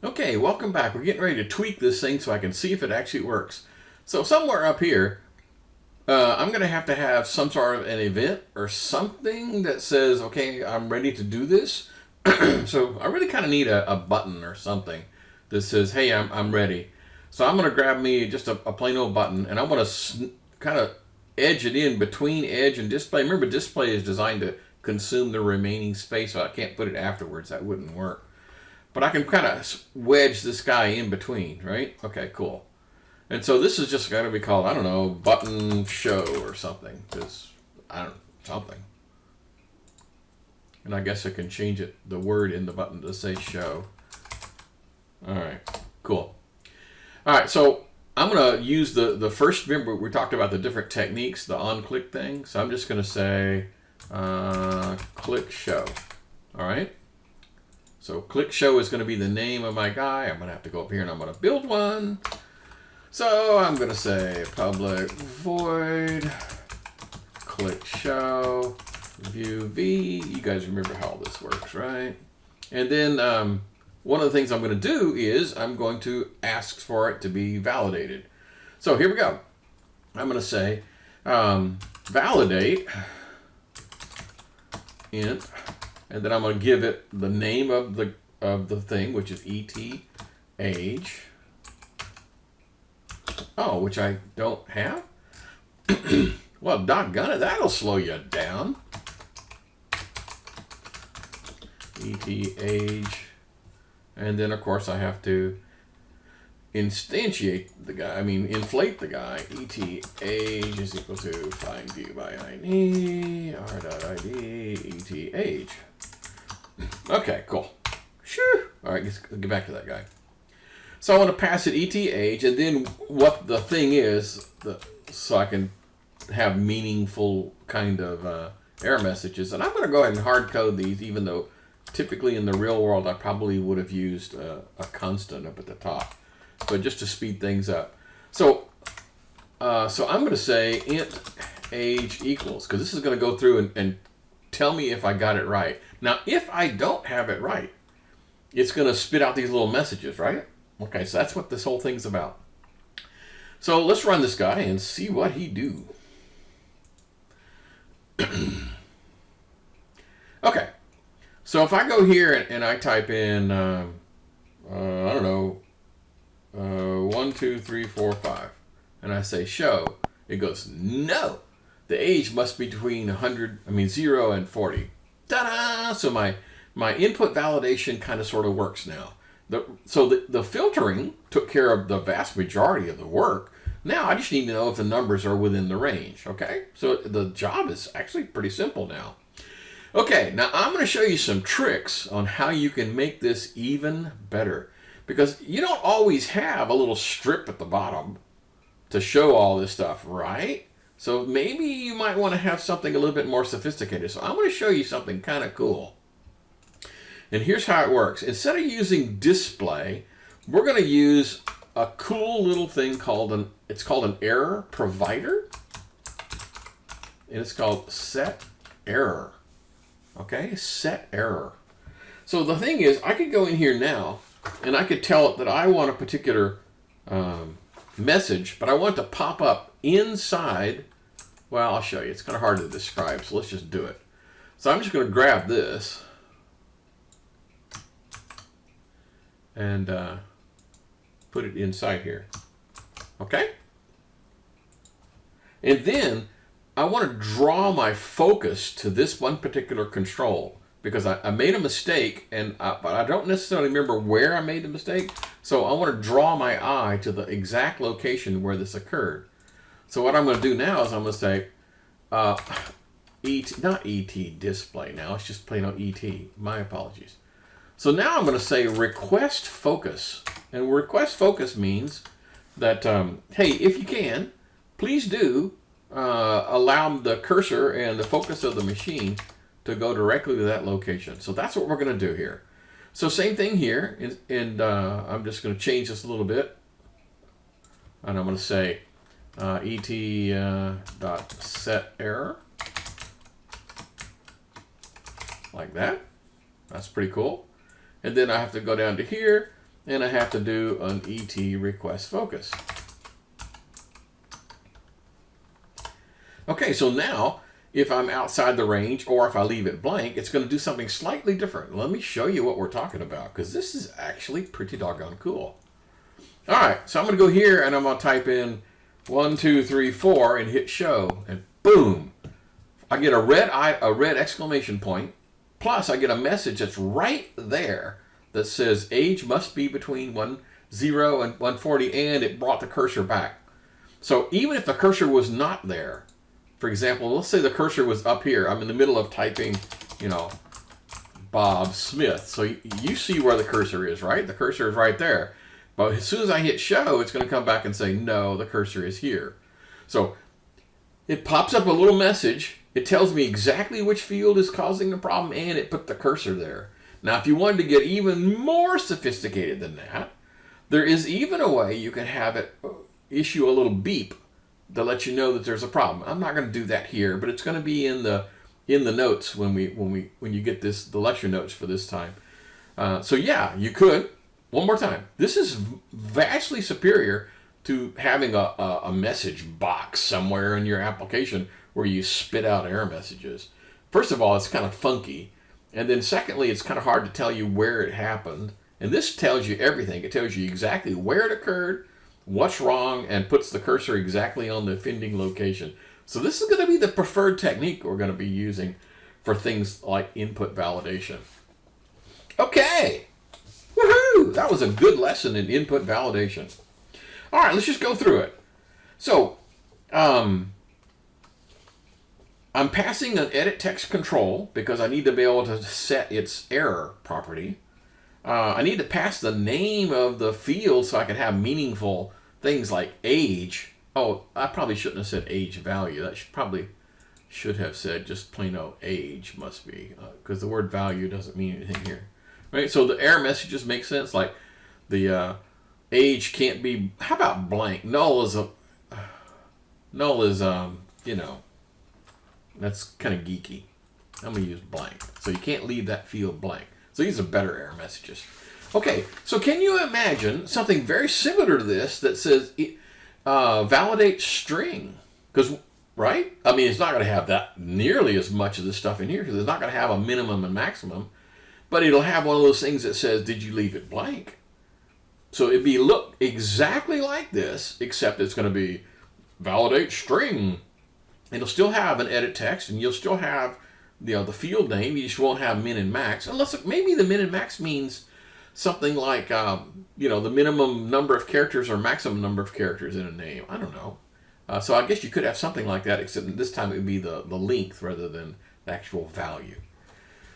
Okay, welcome back. We're getting ready to tweak this thing so I can see if it actually works. So somewhere up here, I'm going to have some sort of an event or something that says, okay, I'm ready to do this. So I really kind of need a button or something that says, hey, I'm ready. So I'm going to grab me just a plain old button, and I'm going to kind of edge it in between edge and display. Remember, display is designed to consume the remaining space, so I can't put it afterwards. That wouldn't work. But I can kind of wedge this guy in between, right? Okay, cool. And so this is just going to be called, I don't know, button show or something. Because, I don't know, something. And I guess I can change it, the word in the button to say show. All right, cool. All right, so I'm going to use the first, remember we talked about the different techniques, the on-click thing. So I'm just going to say click show. All right. So click show is going to be the name of my guy. I'm going to have to go up here and I'm going to build one. So I'm going to say public void click show view v. You guys remember how this works, right? And then one of the things I'm going to do is I'm going to ask for it to be validated. So here we go. I'm going to say validate int. And then I'm going to give it the name of the thing, which is age. Oh, which I don't have? Well, doggone it, that'll slow you down. age. And then, of course, I have to instantiate the guy. I mean, inflate the guy. age is equal to find view by id, r.id, age. Okay, cool. Sure. All right, let's get back to that guy. So I want to pass it age, and then what the thing is, so I can have meaningful kind of error messages. And I'm going to go ahead and hard code these, even though typically in the real world I probably would have used a constant up at the top, but just to speed things up. So I'm going to say int age equals, because this is going to go through and tell me if I got it right. Now, if I don't have it right, it's going to spit out these little messages, right? Okay, so that's what this whole thing's about. So let's run this guy and see what he do. Okay, so if I go here and I type in, I don't know, 1, 2, 3, 4, 5, and I say show, it goes, no, the age must be between 0 and 40. Ta-da! So my input validation kind of sort of works now. So the filtering took care of the vast majority of the work. Now I just need to know if the numbers are within the range, okay? So the job is actually pretty simple now. Okay, now I'm going to show you some tricks on how you can make this even better. Because you don't always have a little strip at the bottom to show all this stuff, right? So maybe you might want to have something a little bit more sophisticated. So I'm going to show you something kind of cool. And here's how it works. Instead of using display, we're going to use a cool little thing called an error provider. And it's called set error. Okay, set error. So the thing is, I could go in here now and I could tell it that I want a particular message, but I want it to pop up inside. Well, I'll show you. It's kind of hard to describe, so let's just do it. So I'm just going to grab this and put it inside here. Okay? And then I want to draw my focus to this one particular control because I made a mistake, but I don't necessarily remember where I made the mistake. So I want to draw my eye to the exact location where this occurred. So what I'm going to do now is I'm going to say, not ET display now, it's just plain old ET. My apologies. So now I'm going to say request focus. And request focus means that, hey, if you can, please do allow the cursor and the focus of the machine to go directly to that location. So that's what we're going to do here. So same thing here, and I'm just going to change this a little bit. And I'm going to say dot set error. Like that. That's pretty cool. And then I have to go down to here, and I have to do an ET request focus. Okay, so now if I'm outside the range or if I leave it blank, it's going to do something slightly different. Let me show you what we're talking about, because this is actually pretty doggone cool. All right, so I'm going to go here and I'm going to type in 1, 2, 3, 4 and hit show, and boom, I get a red exclamation point, plus I get a message that's right there that says age must be between 10 and 140, and it brought the cursor back. So even if the cursor was not there, for example, let's say the cursor was up here. I'm in the middle of typing, you know, Bob Smith. So you see where the cursor is, right? The cursor is right there. But as soon as I hit show, it's going to come back and say, no, the cursor is here. So it pops up a little message. It tells me exactly which field is causing the problem, and it put the cursor there. Now, if you wanted to get even more sophisticated than that, there is even a way you can have it issue a little beep to let you know that there's a problem. I'm not going to do that here, but it's going to be in the notes when you get the lecture notes for this time. So yeah, you could. One more time. This is vastly superior to having a message box somewhere in your application where you spit out error messages. First of all, it's kind of funky, and then secondly, it's kind of hard to tell you where it happened. And this tells you everything. It tells you exactly where it occurred, what's wrong, and puts the cursor exactly on the offending location. So this is going to be the preferred technique we're going to be using for things like input validation. Okay, woohoo! That was a good lesson in input validation. All right, let's just go through it. So, I'm passing an edit text control because I need to be able to set its error property. I need to pass the name of the field so I can have meaningful things like age. Oh, I probably shouldn't have said age value. That probably should have said just plain old age must be, because the word value doesn't mean anything here. Right? So the error messages make sense, like the age can't be, how about blank? Null is, you know, that's kind of geeky. I'm going to use blank. So you can't leave that field blank. So these are better error messages. Okay, so can you imagine something very similar to this that says validate string? Because, right? I mean, it's not going to have that nearly as much of this stuff in here because it's not going to have a minimum and maximum, but it'll have one of those things that says, did you leave it blank? So it'd be look exactly like this, except it's going to be validate string. It'll still have an edit text, and you'll still have the field name. You just won't have min and max, unless maybe the min and max means something like the minimum number of characters or maximum number of characters in a name. I don't know. So I guess you could have something like that, except this time it would be the length rather than the actual value.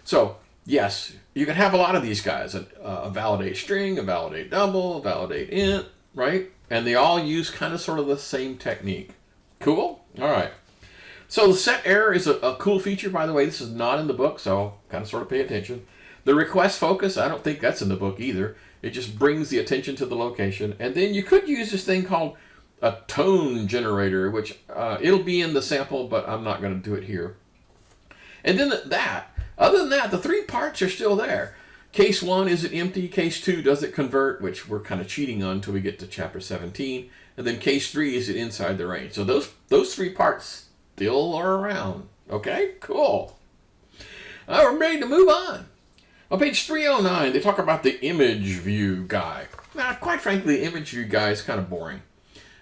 So yes, you can have a lot of these guys: a validate string, a validate double, a validate int, right? And they all use kind of sort of the same technique. Cool. All right. So the set error is a cool feature, by the way. This is not in the book, so kind of sort of pay attention. The request focus, I don't think that's in the book either. It just brings the attention to the location. And then you could use this thing called a tone generator, which it'll be in the sample, but I'm not going to do it here. And then other than that, the three parts are still there. Case 1, is it empty? Case 2, does it convert? Which we're kind of cheating on until we get to chapter 17. And then case 3, is it inside the range? So those three parts still are around. Okay, cool. We're ready to move on. On page 309, they talk about the image view guy. Now, quite frankly, the image view guy is kind of boring.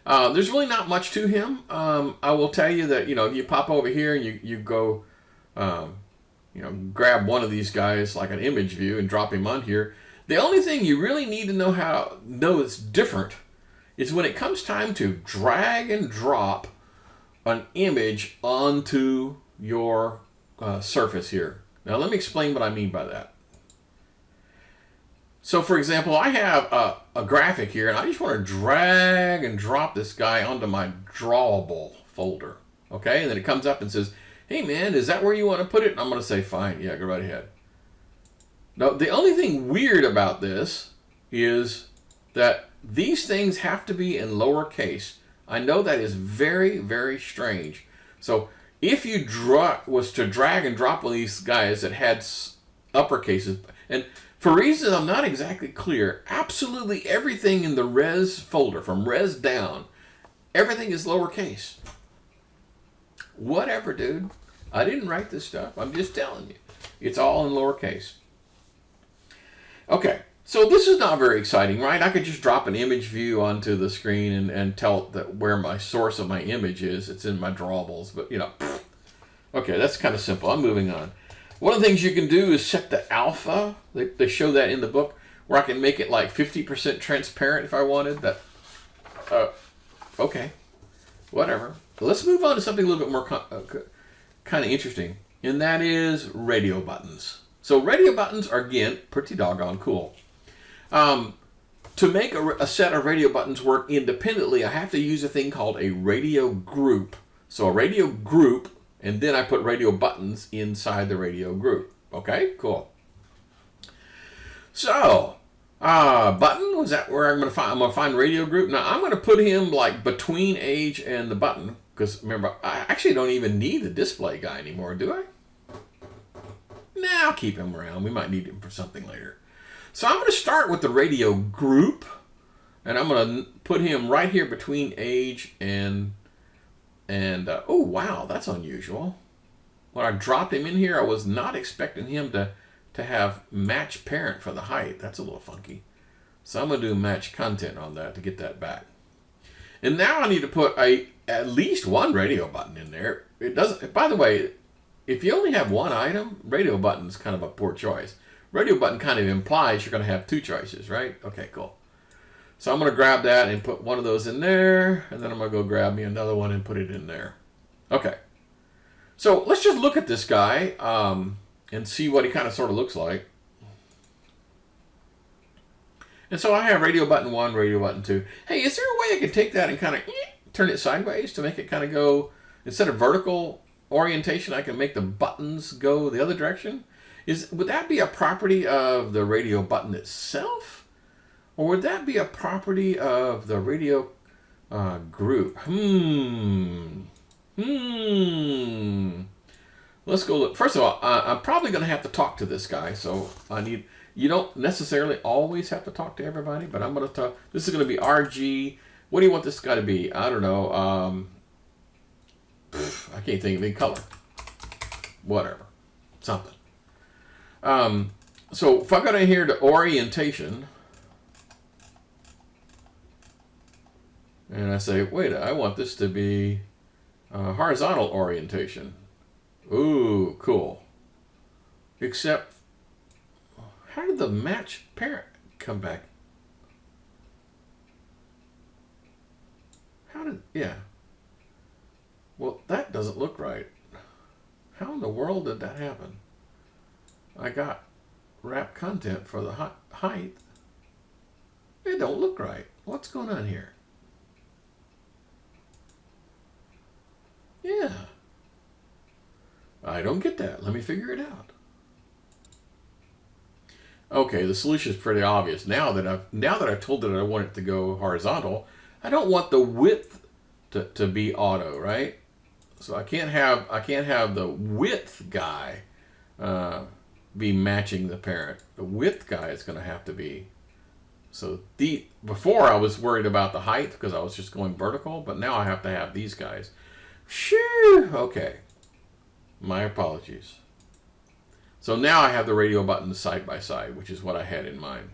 There's really not much to him. I will tell you that, if you pop over here and you go, grab one of these guys like an image view and drop him on here. The only thing you really need to know it's different is when it comes time to drag and drop an image onto your surface here. Now let me explain what I mean by that. So for example, I have a graphic here and I just want to drag and drop this guy onto my drawable folder. Okay, and then it comes up and says, hey man, is that where you want to put it? And I'm going to say, fine, yeah, go right ahead. Now the only thing weird about this is that these things have to be in lowercase. I know that is very, very strange. So if you was to drag and drop one of these guys that had uppercases, and For reasons I'm not exactly clear, absolutely everything in the res folder, from res down, everything is lowercase. Whatever, dude. I didn't write this stuff. I'm just telling you. It's all in lowercase. Okay, so this is not very exciting, right? I could just drop an image view onto the screen and tell it that where my source of my image is. It's in my drawables, but you know. Okay, that's kind of simple. I'm moving on. One of the things you can do is set the alpha. They show that in the book, where I can make it like 50% transparent if I wanted. That. Okay, whatever. Let's move on to something a little bit more kind of interesting, and that is radio buttons. So radio buttons are, again, pretty doggone cool. To make a set of radio buttons work independently, I have to use a thing called a radio group. So a radio group, and then I put radio buttons inside the radio group. Okay, cool. So, button, was that where I'm going to find radio group? Now, I'm going to put him like between age and the button, because remember, I actually don't even need the display guy anymore, do I? Nah, I'll keep him around. We might need him for something later. So I'm going to start with the radio group, and I'm going to put him right here between age and oh, wow, that's unusual. When I dropped him in here, I was not expecting him to have match parent for the height. That's a little funky. So I'm going to do match content on that to get that back. And now I need to put at least one radio button in there. It doesn't. By the way, if you only have one item, radio button is kind of a poor choice. Radio button kind of implies you're going to have two choices, right? Okay, cool. So I'm going to grab that and put one of those in there, and then I'm going to go grab me another one and put it in there. Okay. So let's just look at this guy and see what he kind of sort of looks like. And so I have radio button 1, radio button 2. Hey, is there a way I can take that and kind of turn it sideways to make it kind of go, instead of vertical orientation, I can make the buttons go the other direction? Would that be a property of the radio button itself? Or would that be a property of the radio group? Let's go look. First of all, I'm probably going to have to talk to this guy, so you don't necessarily always have to talk to everybody, but I'm going to talk. This is going to be RG. What do you want this guy to be? I don't know. I can't think of any color. Whatever. Something. So if I go down here to orientation, and I say, wait, I want this to be horizontal orientation. Ooh, cool. Except, how did the match parent come back? Yeah. Well, that doesn't look right. How in the world did that happen? I got wrap content for the height. It don't look right. What's going on here? Yeah. I don't get that. Let me figure it out. Okay, the solution is pretty obvious. Now that I've told it I want it to go horizontal, I don't want the width to be auto, right? So I can't have the width guy be matching the parent. The width guy is going to have to be. So before I was worried about the height because I was just going vertical, but now I have to have these guys. Shoo! Okay. My apologies. So now I have the radio buttons side by side, which is what I had in mind.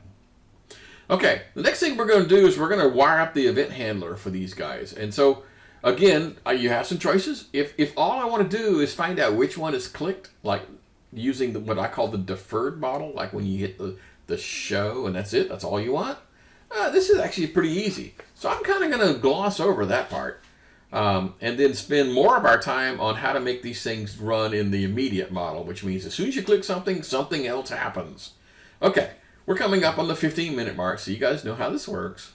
Okay, the next thing we're going to do is we're going to wire up the event handler for these guys. And so, again, you have some choices. If all I want to do is find out which one is clicked, like using what I call the deferred model, like when you hit the show and that's it, that's all you want, this is actually pretty easy. So I'm kind of going to gloss over that part. And then spend more of our time on how to make these things run in the immediate model, which means as soon as you click something, something else happens. Okay, we're coming up on the 15-minute mark, so you guys know how this works.